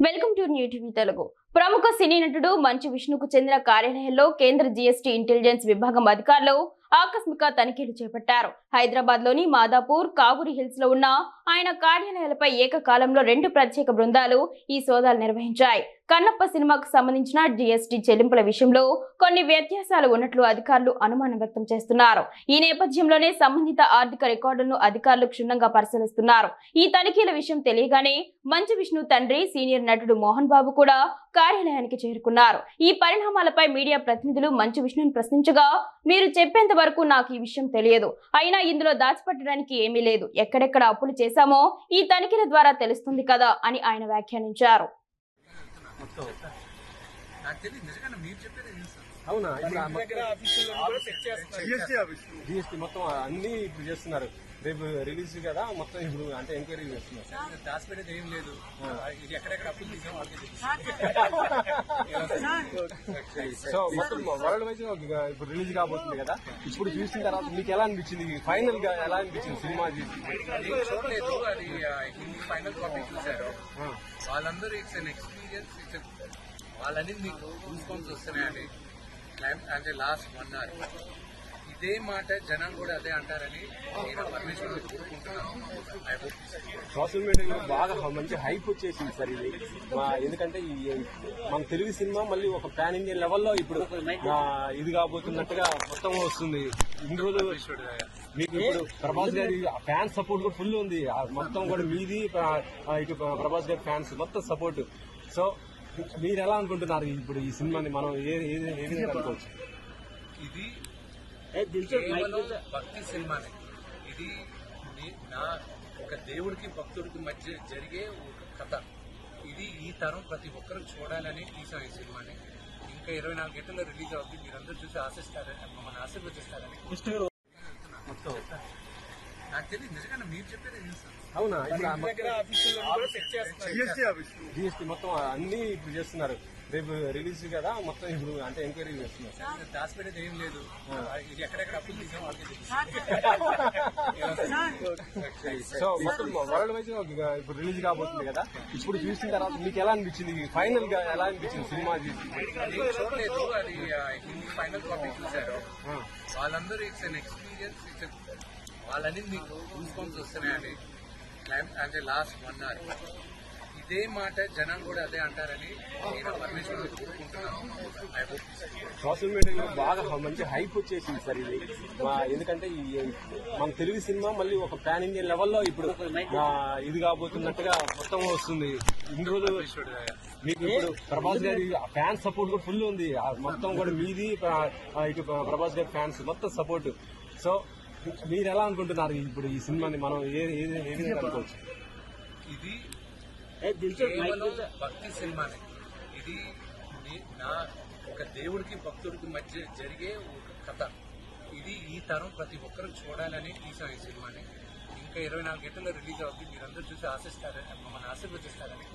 Welcome to new TV Telugu. ప్రముఖ సినీ నటుడు మంచు విష్ణుకు చెందిన కార్యాలయంలో కేంద్ర జీఎస్టీ ఇంటెలిజెన్స్ విభాగం అధికారులు ఆకస్మిక తనిఖీలు చేపట్టారు. హైదరాబాద్ లోని మాదాపూర్, కావూరి హిల్స్ లో ఉన్న ఆయన కార్యాలయాలపై ఏకకాలంలో 2 ప్రత్యేక బృందాలు ఈ సోదాలు నిర్వహించాయి. కన్నప్ప సినిమాకు సంబంధించిన జీఎస్టీ చెల్లింపుల విషయంలో కొన్ని వ్యత్యాసాలు ఉన్నట్లు అధికారులు అనుమానం వ్యక్తం చేస్తున్నారు. ఈ నేపథ్యంలోనే సంబంధిత ఆర్థిక రికార్డులను అధికారులు క్షుణ్ణంగా పరిశీలిస్తున్నారు. ఈ తనిఖీల విషయం తెలియగానే మంచు విష్ణు తండ్రి సీనియర్ నటుడు మోహన్ బాబు కూడా కార్యాలయానికి చేరుకున్నారు. ఈ పరిణామాలపై మీడియా ప్రతినిధులు మంచు విష్ణుని ప్రశ్నించగా, మీరు చెప్పేంత వరకు నాకు ఈ విషయం తెలియదు, అయినా ఇందులో దాచిపెట్టడానికి ఏమీ లేదు, ఎక్కడెక్కడ అప్పులు చేశామో ఈ తనిఖీల ద్వారా తెలుస్తుంది కదా అని ఆయన వ్యాఖ్యానించారు. అవునా, జిఎస్టీ మొత్తం అన్ని ఇప్పుడు చేస్తున్నారు. రేపు రిలీజ్ కదా, మొత్తం ఇప్పుడు అంటే ఎంక్వైరీ చేస్తున్నారు. దాచిపెట్టేది ఏం లేదు, ఇది ఎక్కడెక్కడ అప్పులు తీసాం సో మొత్తం వరల్డ్ వైజ్ ఇప్పుడు రిలీజ్ కాబోతుంది కదా. ఇప్పుడు చూసిన తర్వాత మీకు ఎలా అనిపించింది? ఫైనల్ గా ఎలా అనిపించింది సినిమా? చూడలేదు, అది హిందీ ఫైనల్ కాపీ చూసారు వాళ్ళందరూ. ఇట్స్ అన్ ఎక్స్పీరియన్స్, వాళ్ళని మీకు గూస్బంప్స్ వస్తున్నాయని అంటే లాస్ట్ 1 hour ఇదే మాట జనం కూడా అదే అంటారని నేను పర్మిషన్ కోరుకుంటున్నాను. సోషల్ మీడియాలో బాగా మంచి హైప్ వచ్చేసింది సార్ ఇది. ఎందుకంటే మన తెలుగు సినిమా మళ్ళీ ఒక పాన్ ఇండియా లెవెల్లో ఇప్పుడు ఇది కాబోతున్నట్టుగా మొత్తం వస్తుంది. ఇన్ని రోజులు మీకు ఇప్పుడు ప్రభాస్ గారి ఫ్యాన్స్ సపోర్ట్ కూడా ఫుల్ ఉంది. మొత్తం కూడా మీది ఇటు ప్రభాస్ గారి ఫ్యాన్స్ మొత్తం సపోర్ట్. సో మీరు ఎలా అనుకుంటున్నారు ఇప్పుడు ఈ సినిమాని మనం ఏ విధంగా అనుకోవచ్చు? ఇది కేవలం భక్తి సినిమానే. ఇది నా ఒక దేవుడికి భక్తుడికి మధ్య జరిగే ఒక కథ. ఇది ఈ తరం ప్రతి ఒక్కరు చూడాలని తీసాం ఈ సినిమాని. ఇంకా 24 గంటల్లో రిలీజ్ అవుతుంది. మీరందరూ చూసి ఆశిస్తారని, మమ్మల్ని ఆశీర్వదిస్తారని. నాకు తెలియదు, నిజంగా మీరు చెప్పేది అవునా, జిఎస్టీ మొత్తం అన్ని ఇప్పుడు చేస్తున్నారు. రేపు రిలీజ్ కదా, మొత్తం ఇప్పుడు అంటే ఎంక్వైరీ చేస్తున్నారు. దాచిపెట్టేది ఏం లేదు, ఇది ఎక్కడెక్కడ అప్పులు తీసాం సో మొత్తం వరల్డ్ వైజ్ ఇప్పుడు రిలీజ్ కాబోతుంది కదా. ఇప్పుడు చూసిన తర్వాత మీకు ఎలా అనిపించింది? ఫైనల్ గా ఎలా అనిపించింది సినిమా? చూడలేదు, అది హిందీ ఫైనల్ కాపీ చూసారు వాళ్ళందరూ. ఇట్స్ అన్ ఎక్స్పీరియన్స్, వాళ్ళని మీకు గూస్బంప్స్ వస్తున్నాయని అంటే లాస్ట్ 1 hour ఇదే మాట జనం కూడా అదే అంటారని నేను పర్మిషన్ కోరుకుంటున్నాను. సోషల్ మీడియాలో బాగా మంచి హైప్ వచ్చేసింది సార్ ఇది. ఎందుకంటే మన తెలుగు సినిమా మళ్ళీ ఒక పాన్ ఇండియా లెవెల్లో ఇప్పుడు ఇది కాబోతున్నట్టుగా మొత్తం వస్తుంది. ఇన్ని రోజులు మీకు ఇప్పుడు ప్రభాస్ గారి ఫ్యాన్స్ సపోర్ట్ కూడా ఫుల్ ఉంది. మొత్తం కూడా మీది ఇటు ప్రభాస్ గారి ఫ్యాన్స్ మొత్తం సపోర్ట్. సో మీరు ఎలా అనుకుంటున్నారు ఇప్పుడు ఈ సినిమాని మనం ఏ విధంగా అనుకోవచ్చు? ఇది కేవలం భక్తి సినిమానే. ఇది నా ఒక దేవుడికి భక్తుడికి మధ్య జరిగే ఒక కథ. ఇది ఈ తరం ప్రతి ఒక్కరు చూడాలని తీసాం ఈ సినిమాని. ఇంకా 24 గంటల్లో రిలీజ్ అవుతుంది. మీరందరూ చూసి ఆశిస్తారని, మమ్మల్ని ఆశీర్వదిస్తారని.